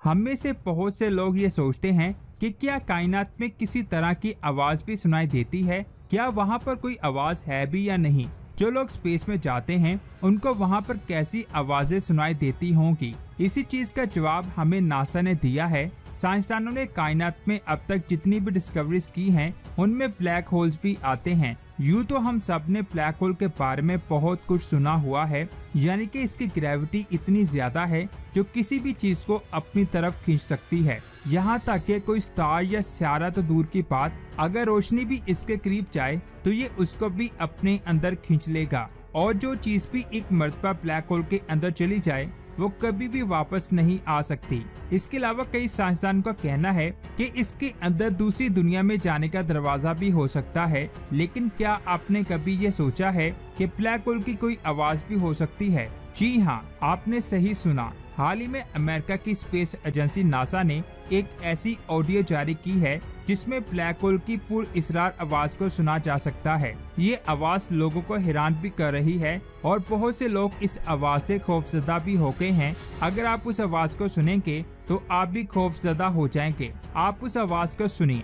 हम में से बहुत से लोग ये सोचते हैं कि क्या कायनात में किसी तरह की आवाज भी सुनाई देती है, क्या वहाँ पर कोई आवाज है भी या नहीं। जो लोग स्पेस में जाते हैं उनको वहाँ पर कैसी आवाजें सुनाई देती होंगी। इसी चीज का जवाब हमें नासा ने दिया है। साइंसदानों ने कायनात में अब तक जितनी भी डिस्कवरीज की हैं उनमें ब्लैक होल्स भी आते हैं। यूँ तो हम सब ने ब्लैक होल के बारे में बहुत कुछ सुना हुआ है, यानी कि इसकी ग्रेविटी इतनी ज्यादा है जो किसी भी चीज को अपनी तरफ खींच सकती है। यहाँ तक कि कोई स्टार या सितारा तो दूर की बात, अगर रोशनी भी इसके करीब जाए तो ये उसको भी अपने अंदर खींच लेगा। और जो चीज भी एक मर्तबा ब्लैक होल के अंदर चली जाए वो कभी भी वापस नहीं आ सकती। इसके अलावा कई साइंसदान का कहना है कि इसके अंदर दूसरी दुनिया में जाने का दरवाजा भी हो सकता है। लेकिन क्या आपने कभी ये सोचा है कि ब्लैक होल की कोई आवाज भी हो सकती है? जी हाँ, आपने सही सुना। हाल ही में अमेरिका की स्पेस एजेंसी नासा ने एक ऐसी ऑडियो जारी की है जिसमें ब्लैक होल की पुरअसरार आवाज को सुना जा सकता है। ये आवाज लोगों को हैरान भी कर रही है और बहुत से लोग इस आवाज से खौफजदा भी हो गए हैं। अगर आप उस आवाज को सुनेंगे तो आप भी खौफजदा हो जाएंगे। आप उस आवाज को सुनिए।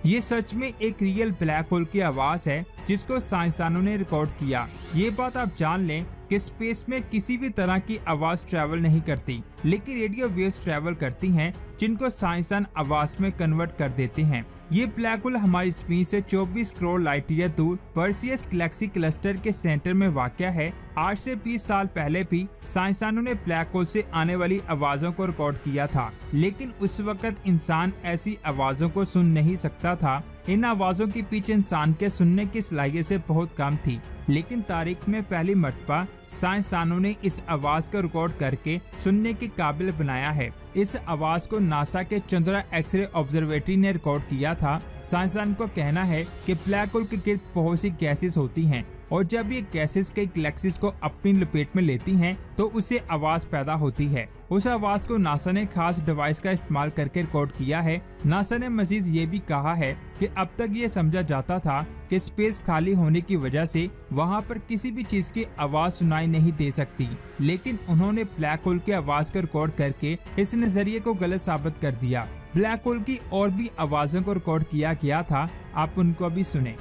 ये सच में एक रियल ब्लैक होल की आवाज है जिसको साइंसदानों ने रिकॉर्ड किया। ये बात आप जान लें कि स्पेस में किसी भी तरह की आवाज ट्रैवल नहीं करती, लेकिन रेडियो वेव्स ट्रैवल करती हैं जिनको साइंसदान आवाज में कन्वर्ट कर देते हैं। ये ब्लैक होल हमारी स्क्रीन से 24 करोड़ लाइट ईयर दूर परसियस गैलेक्सी क्लस्टर के सेंटर में वाक़या है। आज से 20 साल पहले भी साइंसदानों ने ब्लैक होल से आने वाली आवाजों को रिकॉर्ड किया था, लेकिन उस वक्त इंसान ऐसी आवाजों को सुन नहीं सकता था। इन आवाजों के पीछे इंसान के सुनने की सलाहियत से बहुत कम थी, लेकिन तारीख में पहली मर्तबा साइंसदानों ने इस आवाज को रिकॉर्ड करके सुनने के काबिल बनाया है। इस आवाज को नासा के चंद्रा एक्सरे ऑब्जर्वेटरी ने रिकॉर्ड किया था। साइंसदान को कहना है कि ब्लैक होल के गिर्द बहुत सी गैसेस होती हैं और जब ये गैसेस कई गैलेक्सीज को अपनी लपेट में लेती हैं तो उसे आवाज पैदा होती है। उस आवाज को नासा ने खास डिवाइस का इस्तेमाल करके रिकॉर्ड किया है। नासा ने मजीद ये भी कहा है कि अब तक ये समझा जाता था कि स्पेस खाली होने की वजह से वहाँ पर किसी भी चीज की आवाज सुनाई नहीं दे सकती, लेकिन उन्होंने ब्लैक होल की आवाज को रिकॉर्ड करके इस नजरिए को गलत साबित कर दिया। ब्लैक होल की और भी आवाजों को रिकॉर्ड किया गया था, आप उनको भी सुने।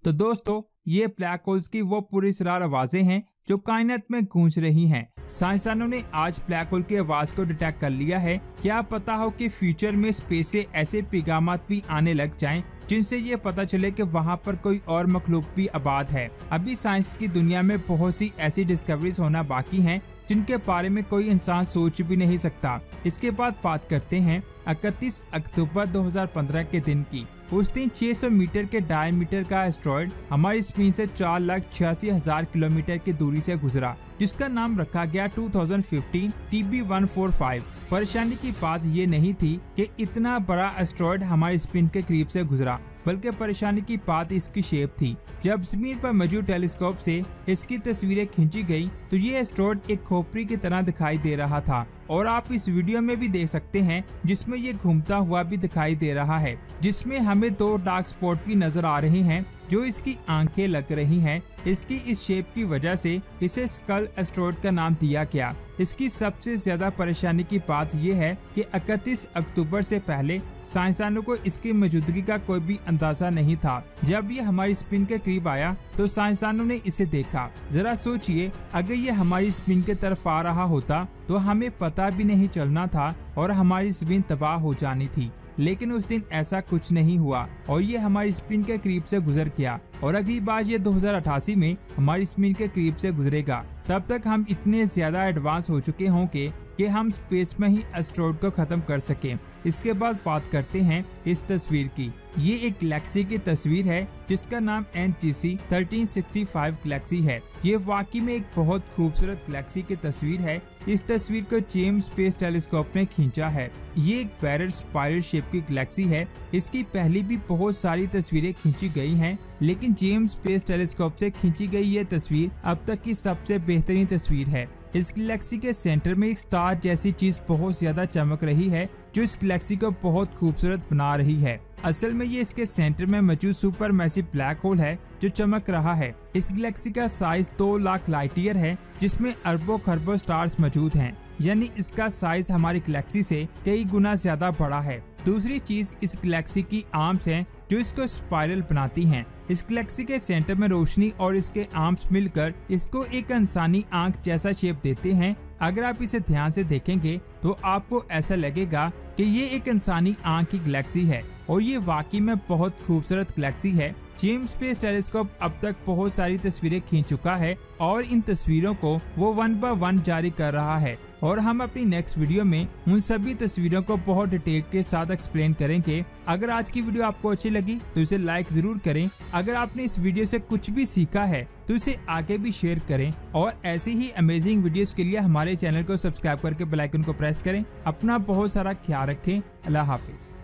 तो दोस्तों, ये ब्लैक होल्स की वो पुरअसरार आवाजें हैं जो कायनात में गूंज रही हैं। साइंसदानों ने आज ब्लैक होल की आवाज को डिटेक्ट कर लिया है। क्या पता हो कि फ्यूचर में स्पेस से ऐसे पैगामात भी आने लग जाएं जिनसे ये पता चले कि वहाँ पर कोई और मखलूक भी आबाद है। अभी साइंस की दुनिया में बहुत सी ऐसी डिस्कवरीज होना बाकी हैं जिनके बारे में कोई इंसान सोच भी नहीं सकता। इसके बाद बात करते हैं 31 अक्टूबर 2015 के दिन की। उस दिन 600 मीटर के डायमीटर का एस्ट्रॉयड हमारी जमीन से 4,86,000 किलोमीटर की दूरी से गुजरा, जिसका नाम रखा गया 2015 TB145। परेशानी की बात ये नहीं थी कि इतना बड़ा एस्ट्रॉयड हमारी जमीन के करीब से गुजरा, बल्कि परेशानी की बात इसकी शेप थी। जब जमीन पर मौजूद टेलीस्कोप से इसकी तस्वीरें खींची गई तो ये एस्ट्रॉयड एक खोपड़ी की तरह दिखाई दे रहा था, और आप इस वीडियो में भी देख सकते हैं जिसमें ये घूमता हुआ भी दिखाई दे रहा है, जिसमें हमें 2 डार्क स्पॉट भी नजर आ रहे हैं जो इसकी आंखें लग रही हैं। इसकी इस शेप की वजह से इसे स्कल एस्टेरॉयड का नाम दिया गया। इसकी सबसे ज्यादा परेशानी की बात यह है कि 31 अक्टूबर से पहले साइंसदानों को इसकी मौजूदगी का कोई भी अंदाजा नहीं था। जब ये हमारी स्पिन के करीब आया तो साइंसदानों ने इसे देखा। जरा सोचिए, अगर ये हमारी स्पिन के तरफ आ रहा होता तो हमें पता भी नहीं चलना था और हमारी स्पिन तबाह हो जानी थी। लेकिन उस दिन ऐसा कुछ नहीं हुआ और ये हमारी स्पिन के करीब से गुजर गया और अगली बार ये 2088 में हमारी स्पिन के करीब से गुजरेगा। तब तक हम इतने ज्यादा एडवांस हो चुके होंगे कि हम स्पेस में ही एस्टेरॉयड को खत्म कर सकें। इसके बाद बात करते हैं इस तस्वीर की। ये एक गैलेक्सी की तस्वीर है जिसका नाम NGC 1365 गैलेक्सी है। ये वाकई में एक बहुत खूबसूरत गैलेक्सी की तस्वीर है। इस तस्वीर को जेम्स स्पेस टेलीस्कोप ने खींचा है। ये एक बैरल स्पाइरल शेप की गैलेक्सी है। इसकी पहले भी बहुत सारी तस्वीरें खींची गई हैं, लेकिन जेम्स स्पेस टेलीस्कोप से खींची गई ये तस्वीर अब तक की सबसे बेहतरीन तस्वीर है। इस गैलेक्सी के सेंटर में एक स्टार जैसी चीज बहुत ज्यादा चमक रही है जो इस गैलेक्सी को बहुत खूबसूरत बना रही है। असल में ये इसके सेंटर में मौजूद सुपर मैसिव ब्लैक होल है जो चमक रहा है। इस गैलेक्सी का साइज 2 लाख लाइट ईयर है जिसमें अरबों खरबों स्टार्स मौजूद हैं। यानी इसका साइज हमारी गैलेक्सी से कई गुना ज्यादा बड़ा है। दूसरी चीज इस गैलेक्सी की आर्म्स हैं जो इसको स्पाइरल बनाती हैं। इस गैलेक्सी के सेंटर में रोशनी और इसके आर्म्स मिलकर इसको एक इंसानी आंख जैसा शेप देते हैं। अगर आप इसे ध्यान से देखेंगे तो आपको ऐसा लगेगा कि ये एक इंसानी आंख की गैलेक्सी है और ये वाकई में बहुत खूबसूरत गैलेक्सी है। जेम्स स्पेस टेलीस्कोप अब तक बहुत सारी तस्वीरें खींच चुका है और इन तस्वीरों को वो 1 by 1 जारी कर रहा है और हम अपनी नेक्स्ट वीडियो में उन सभी तस्वीरों को बहुत डिटेल के साथ एक्सप्लेन करेंगे। अगर आज की वीडियो आपको अच्छी लगी तो इसे लाइक जरूर करें। अगर आपने इस वीडियो से कुछ भी सीखा है तो इसे आगे भी शेयर करें और ऐसी ही अमेजिंग वीडियोस के लिए हमारे चैनल को सब्सक्राइब करके बेल आइकन को प्रेस करें। अपना बहुत सारा ख्याल रखें। अल्लाह हाफिज।